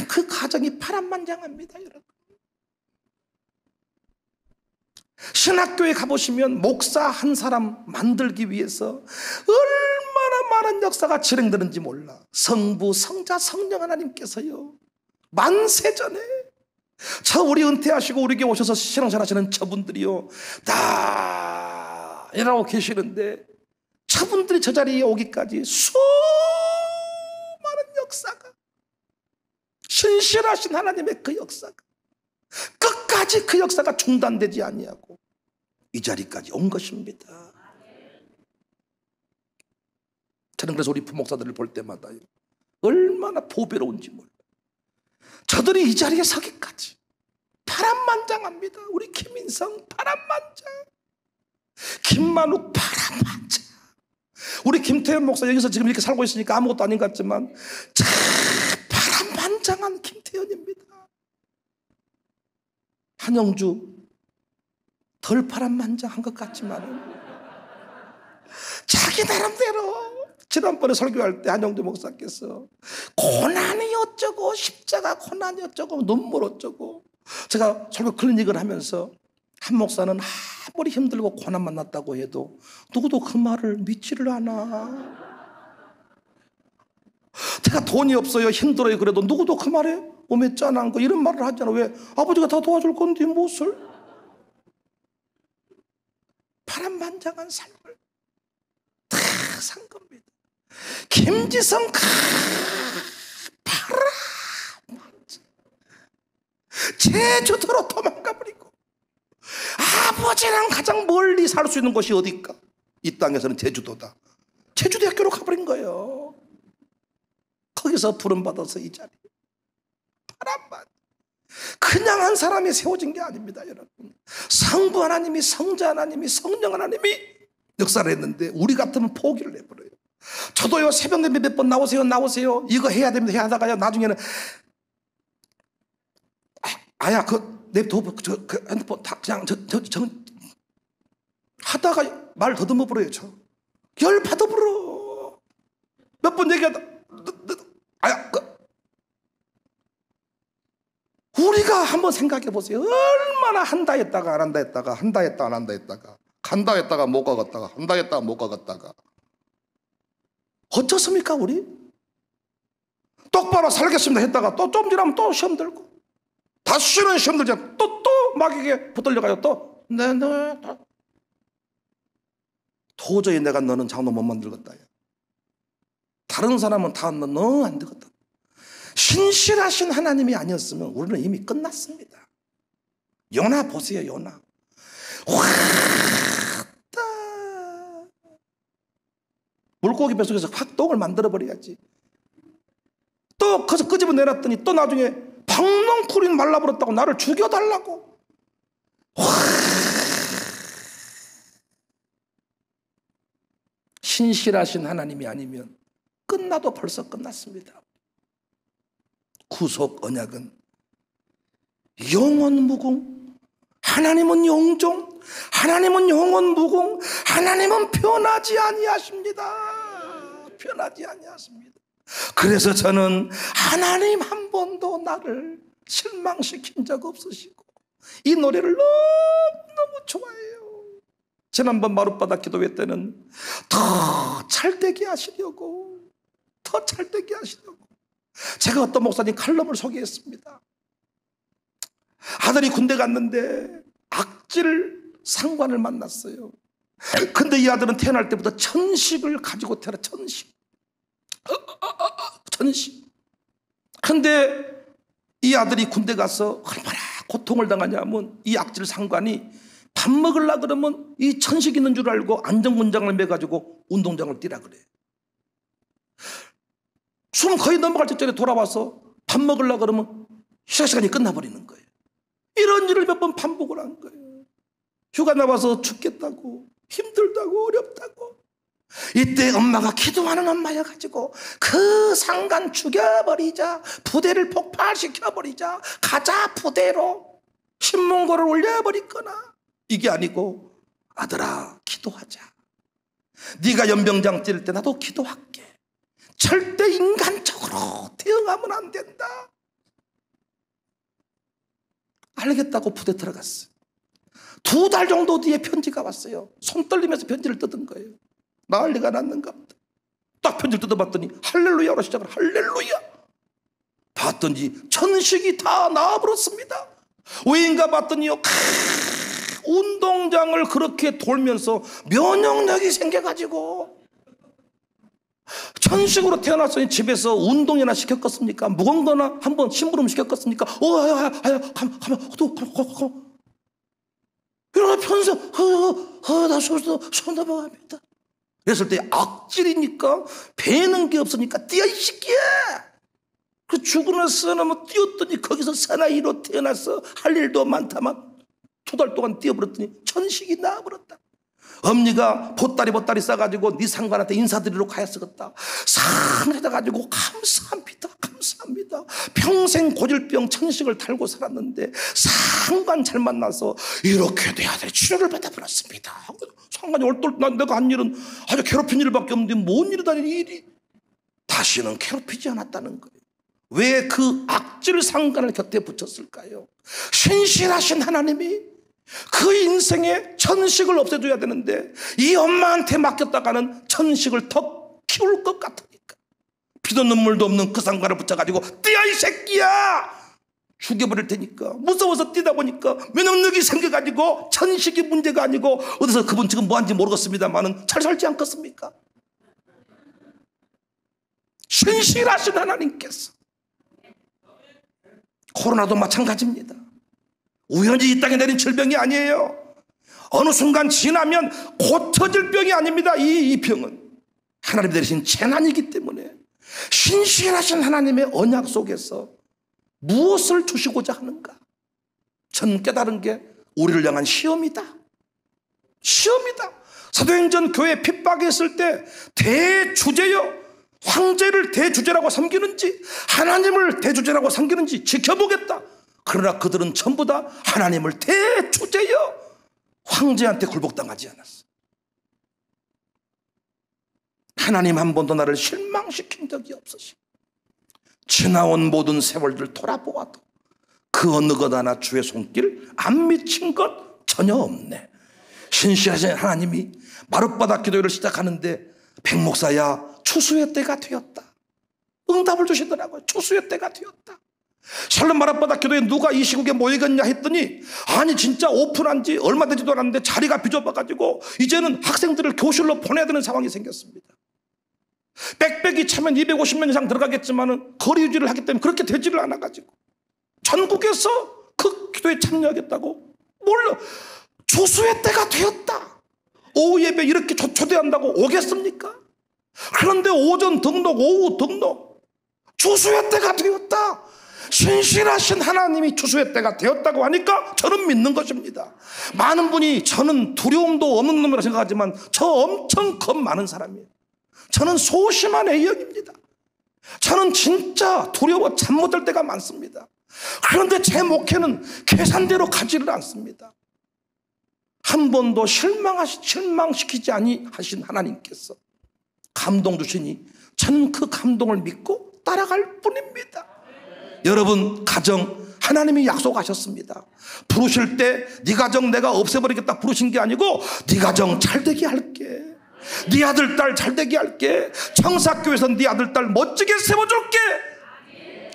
S1: 그 과정이 파란만장합니다. 여러분, 신학교에 가보시면 목사 한 사람 만들기 위해서 얼마나 많은 역사가 진행되는지 몰라. 성부, 성자, 성령 하나님께서요 만세전에 저 우리 은퇴하시고 우리 교회 오셔서 신앙생활 하시는 저분들이요 다 일하고 계시는데, 저분들이 저 자리에 오기까지 수많은 역사가, 신실하신 하나님의 그 역사가 끝까지 그 역사가 중단되지 아니하고 이 자리까지 온 것입니다. 저는 그래서 우리 부목사들을 볼 때마다 얼마나 보배로운지 몰라요. 저들이 이 자리에 서기까지 파란만장합니다. 우리 김인성 파란만장, 김만욱 파란만장, 우리 김태현 목사 여기서 지금 이렇게 살고 있으니까 아무것도 아닌 것 같지만 참 파란만장한 김태현입니다. 한영주 덜 파란만장한 것 같지만 자기 나름대로. 지난번에 설교할 때 한영주 목사께서 고난이 어쩌고 십자가 고난이 어쩌고 눈물 어쩌고, 제가 설교 클리닉을 하면서 한 목사는 아무리 힘들고 고난 만났다고 해도 누구도 그 말을 믿지를 않아. 제가 돈이 없어요 힘들어요 그래도 누구도 그 말에 오메 짠한 거 이런 말을 하잖아. 왜? 아버지가 다 도와줄 건데 무엇을. 파란만장한 삶을 다 산 겁니다. 김지성 파란만장, 제주도로 도망가버리고, 아버지랑 가장 멀리 살 수 있는 곳이 어딜까? 이 땅에서는 제주도다. 제주도 학교로 가버린 거예요. 거기서 부름받아서 이 자리에 바람만 그냥 한 사람이 세워진 게 아닙니다, 여러분. 성부 하나님이, 성자 하나님이, 성령 하나님이 역사를 했는데 우리 같으면 포기를 해버려요. 저도요, 새벽 예배 몇 번 나오세요 이거 해야 됩니다 해야 하다가요, 나중에는 아야 냅둬, 그 핸드폰 다 그냥 하다가 말 더듬어 버려요. 열 받아버려. 몇 번 얘기하다 우리가 한번 생각해 보세요. 얼마나 한다 했다가 안 한다 했다가, 한다 했다 안 한다 했다가, 간다 했다가 못 가갔다가, 한다 했다가 못 가갔다가. 어쩌습니까 우리? 똑바로 살겠습니다 했다가 또 좀 지나면 또 시험 들고, 다시는 시험 들자 또 마귀에게 붙들려가요. 또 도저히 내가 너는 장로 못 만들겠다. 다른 사람은 다 너 안 되겠다. 신실하신 하나님이 아니었으면 우리는 이미 끝났습니다. 요나 보세요. 요나 왔다, 물고기 뱃속에서 확 똥을 만들어버려야지. 또 거기서 끄집어 내놨더니 또 나중에 박농쿨이 말라버렸다고 나를 죽여달라고. 신실하신 하나님이 아니면 끝나도 벌써 끝났습니다. 구속 언약은 영원 무궁, 하나님은 영종, 하나님은 영원 무궁, 하나님은 변하지 아니하십니다. 변하지 아니하십니다. 그래서 저는 하나님 한 번도 나를 실망시킨 적 없으시고 이 노래를 너무너무 좋아해요. 지난번 마룻바닥 기도회 때는 더 찰되게 하시려고, 더 찰되게 하시려고 제가 어떤 목사님 칼럼을 소개했습니다. 아들이 군대 갔는데 악질 상관을 만났어요. 근데 이 아들은 태어날 때부터 천식을 가지고 태어나. 천식. 근데 이 아들이 군대 가서 얼마나 고통을 당하냐면 이 악질 상관이 밥 먹으려고 그러면 이 천식 있는 줄 알고 안전문장을 매가지고 운동장을 뛰라 그래. 숨 거의 넘어갈 때쯤에 돌아와서 밥 먹으려고 그러면 휴가 시간이 끝나버리는 거예요. 이런 일을 몇 번 반복을 한 거예요. 휴가 나와서 죽겠다고, 힘들다고, 어렵다고. 이때 엄마가 기도하는 엄마여가지고 그 상관 죽여버리자, 부대를 폭발시켜버리자, 가자 부대로 신문고를 올려버리거나, 이게 아니고 아들아 기도하자. 네가 연병장 뛸 때 나도 기도할게. 절대 인간적으로 대응하면 안 된다. 알겠다고 부대 들어갔어요. 2달 정도 뒤에 편지가 왔어요. 손 떨리면서 편지를 뜯은 거예요. 난리가 났는가 보다. 딱 편지를 뜯어봤더니 할렐루야로 시작을. 할렐루야. 봤더니 천식이 다 나와버렸습니다. 왜인가 봤더니요, 운동장을 그렇게 돌면서 면역력이 생겨가지고, 천식으로 태어났으니 집에서 운동이나 시켰겠습니까? 무거운 거나 한번 심부름 시켰겠습니까? 가만. 이러다 편서, 나 손 넘어갑니다. 그랬을 때 악질이니까 배는 게 없으니까 뛰어, 이 새끼야! 그 죽으나 써나면 뛰었더니 거기서 사나이로 태어나서 할 일도 많다만 2달 동안 뛰어버렸더니 천식이 나와버렸다. 엄니가 보따리 싸가지고 네 상관한테 인사드리러 가야 쓰겠다. 상을 해가지고 감사합니다. 평생 고질병 천식을 달고 살았는데 상관 잘 만나서 이렇게 돼야 될 치료를 받아버렸습니다. 상관이 내가 한 일은 아주 괴롭힌 일밖에 없는데 뭔 일이다니 일이. 다시는 괴롭히지 않았다는 거예요. 왜 그 악질 상관을 곁에 붙였을까요? 신실하신 하나님이 그 인생에 천식을 없애줘야 되는데 이 엄마한테 맡겼다가는 천식을 더 키울 것 같으니까 피도 눈물도 없는 그 상관을 붙여가지고 뛰어 이 새끼야! 죽여버릴 테니까 무서워서 뛰다 보니까 면역력이 생겨가지고 천식이 문제가 아니고 어디서 그분 지금 뭐하는지 모르겠습니다만은 잘 살지 않겠습니까? 신실하신 하나님께서. 코로나도 마찬가지입니다. 우연히 이 땅에 내린 질병이 아니에요. 어느 순간 지나면 고쳐질 병이 아닙니다. 이 병은 하나님이 내리신 재난이기 때문에 신실하신 하나님의 언약 속에서 무엇을 주시고자 하는가? 전 깨달은 게 우리를 향한 시험이다. 시험이다. 사도행전 교회 핍박했을 때 대주제여, 황제를 대주제라고 섬기는지 하나님을 대주제라고 섬기는지 지켜보겠다. 그러나 그들은 전부 다 하나님을 대주제여 황제한테 굴복당하지 않았어. 하나님 한 번도 나를 실망시킨 적이 없으시. 지나온 모든 세월들 돌아보아도 그 어느 것 하나 주의 손길 안 미친 것 전혀 없네. 신실하신 하나님이 마룻바닥 기도회를 시작하는데 백목사야 추수의 때가 되었다. 응답을 주시더라고요. 추수의 때가 되었다. 샬롬 마룻바닥 기도회 누가 이 시국에 모이겠냐 했더니 아니 진짜 오픈한 지 얼마 되지도 않았는데 자리가 비좁아가지고 이제는 학생들을 교실로 보내야 되는 상황이 생겼습니다. 빽빽이 차면 250명 이상 들어가겠지만 거리 유지를 하기 때문에 그렇게 되지를 않아가지고 전국에서 그 기도에 참여하겠다고 몰라. 추수의 때가 되었다. 오후 예배 이렇게 초대한다고 오겠습니까? 그런데 오전 등록, 오후 등록, 추수의 때가 되었다. 신실하신 하나님이 추수의 때가 되었다고 하니까 저는 믿는 것입니다. 많은 분이 저는 두려움도 없는 놈이라 생각하지만 저 엄청 겁 많은 사람이에요. 저는 소심한 A형입니다. 저는 진짜 두려워 잠 못 들 때가 많습니다. 그런데 제 목회는 계산대로 가지를 않습니다. 한 번도 실망시키지 아니하신 하나님께서 감동 주시니 저는 그 감동을 믿고 따라갈 뿐입니다. 여러분 가정 하나님이 약속하셨습니다. 부르실 때 네 가정 내가 없애버리겠다 부르신 게 아니고 네 가정 잘되게 할게. 네 아들 딸 잘되게 할게. 청사교회에서 네 아들 딸 멋지게 세워줄게.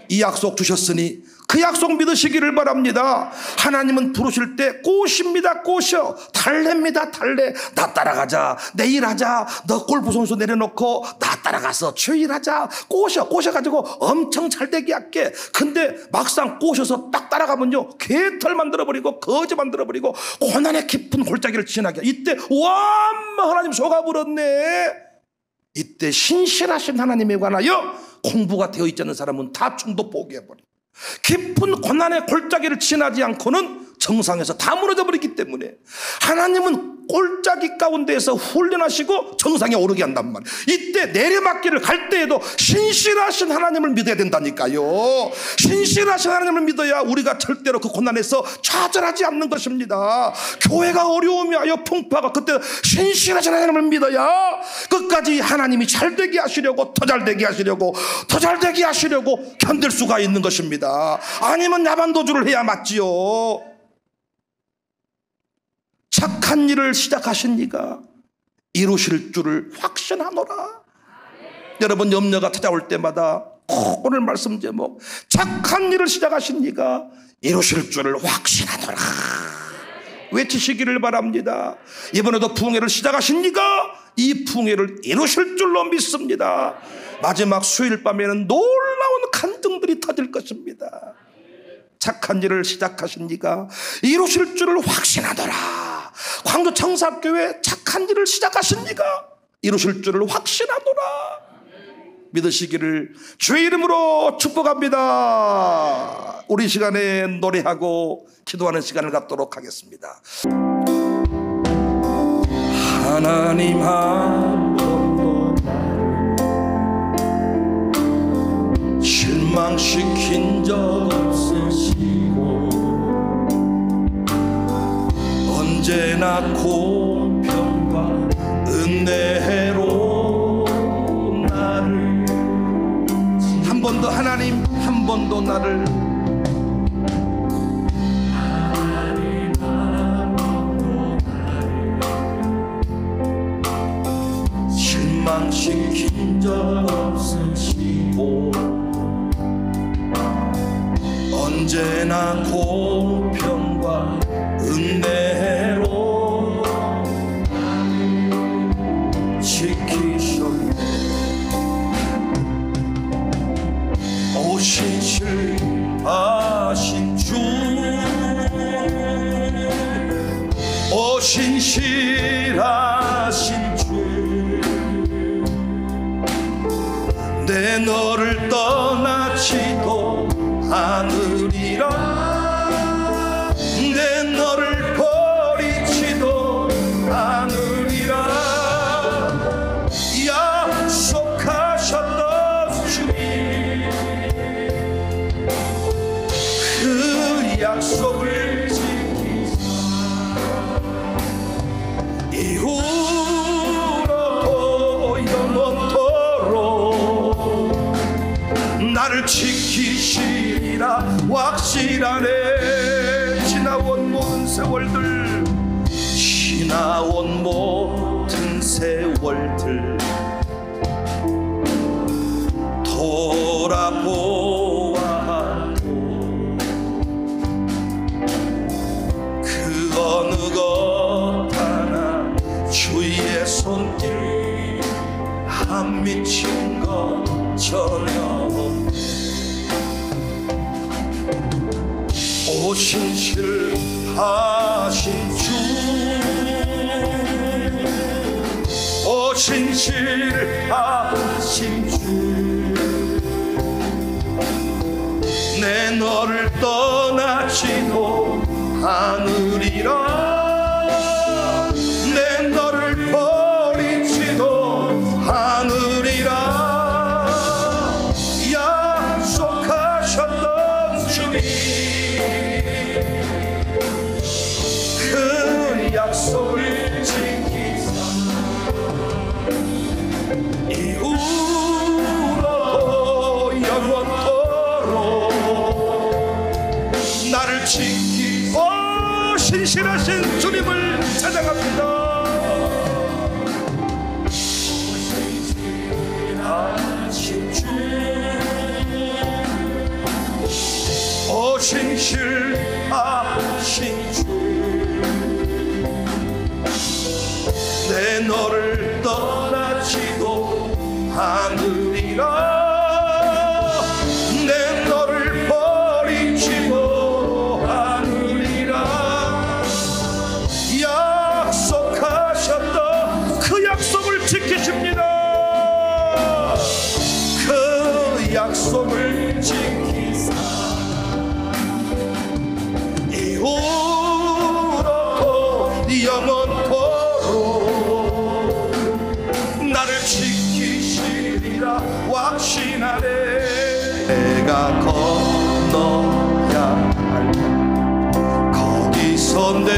S1: 이 약속 주셨으니 그 약속 믿으시기를 바랍니다. 하나님은 부르실 때 꼬십니다. 꼬셔. 달래입니다. 달래. 나 따라가자. 내일 하자. 너 골프 선수 내려놓고 나 따라가서 주일하자. 꼬셔가지고 엄청 잘되게 할게. 근데 막상 꼬셔서 딱 따라가면요 개털 만들어버리고 거지 만들어버리고 고난의 깊은 골짜기를 지나게. 이때 와 하나님 속아버렸네. 이때 신실하신 하나님에 관하여 공부가 되어 있지 않은 사람은 다 충도 포기해버려. 깊은 고난의 골짜기를 지나지 않고는 정상에서 다 무너져 버리기 때문에 하나님은 골짜기 가운데에서 훈련하시고 정상에 오르게 한단 말이에요. 이때 내리막길을 갈 때에도 신실하신 하나님을 믿어야 된다니까요. 신실하신 하나님을 믿어야 우리가 절대로 그 고난에서 좌절하지 않는 것입니다. 교회가 어려움이 하여 풍파가 그때 신실하신 하나님을 믿어야 끝까지 하나님이 잘되게 하시려고 더 잘되게 하시려고 더 잘되게 하시려고 견딜 수가 있는 것입니다. 아니면 야반도주를 해야 맞지요. 착한 일을 시작하신 이가 이루실 줄을 확신하노라. 여러분 염려가 찾아올 때마다 오늘 말씀 제목 착한 일을 시작하신 이가 이루실 줄을 확신하노라 외치시기를 바랍니다. 이번에도 부흥회를 시작하신 이가 이 부흥회를 이루실 줄로 믿습니다. 마지막 수요일 밤에는 놀라운 간증들이 터질 것입니다. 착한 일을 시작하신 이가 이루실 줄을 확신하더라. 광주 청사교회 착한 일을 시작하신 이가 이루실 줄을 확신하노라. 믿으시기를 주의 이름으로 축복합니다. 우리 시간에 노래하고 기도하는 시간을 갖도록 하겠습니다. 하나님 한 번도 실망시킨 적 없으시고 언제나 공평과 은혜로 나를 한 번도 하나님 한 번도 나를 실망시킨 적 없으시고 언제나 공평과 은혜로 지키셨네. 오 신실하신 주, 오 신실하신 주, 내 너를 떠나지도 않으리라. 내 너를 버리지도 않으리라. 약속하셨던 주님, 그 약속을 지키사 이후로도 영원토록 나를 지키시리라 확실하네. 지나온 모든 세월들, 지나온 모든 세월들 돌아보아도 그 어느 것 하나 주의 손길 안 미친 것 전혀 오신실하신 주, 오신실하신 주, 내 너를 떠나지도 않으리라. 내 너를 버리지도 않으리라. 약속하셨던 주님, 그 약속을 지키사 이후로도 영원토록 나를 지키고 신실하신 주님을 찬양합니다. 신실하신 주, 신실하신 주, 내 너를 떠나지도 않으리라. 내 너를 버리지도 않으리라. 약속하셨던 그 약속을 지키십니다. 그 약속을 지키사 이후로도 영원토록 나를 지키시리라 확신하네. 내가 건너야 할 거기서 내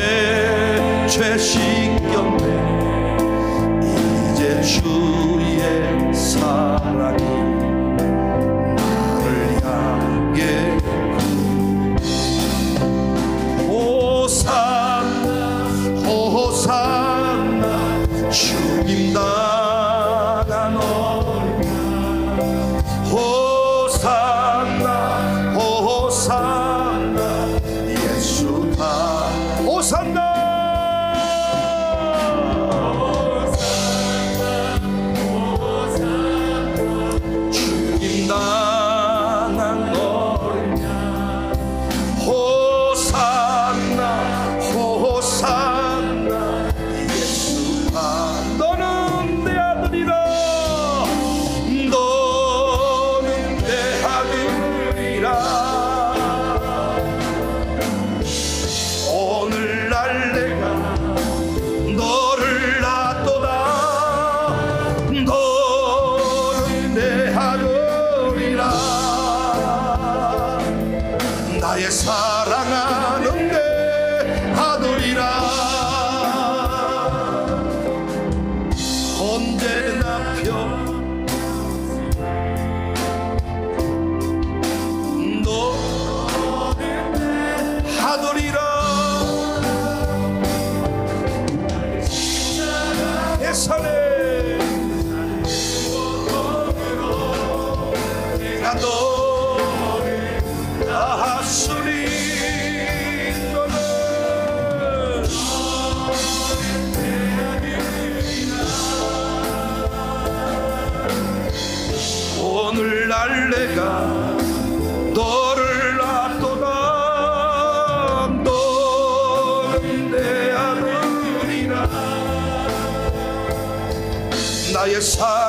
S1: 죄 씻겼네. 이제 주의 사랑이 나를 향해 호산나 주님 나가 너를 호산나 호산나 예수 다 호산나 주님 나가 너를 호산나 호산나 예수 다 너는 내 아들이라. 너는 내 아들이라. 오늘날 내가 너를 놔도다. 너는 내 아들이라. 나의 사랑하는 내 아들이라. 언제나 너 아들이라. 내 산에 내가 너를 낳았으니 너는 오늘날 내가 너를 놔도다. 너는 내 아들이라. 나의 사랑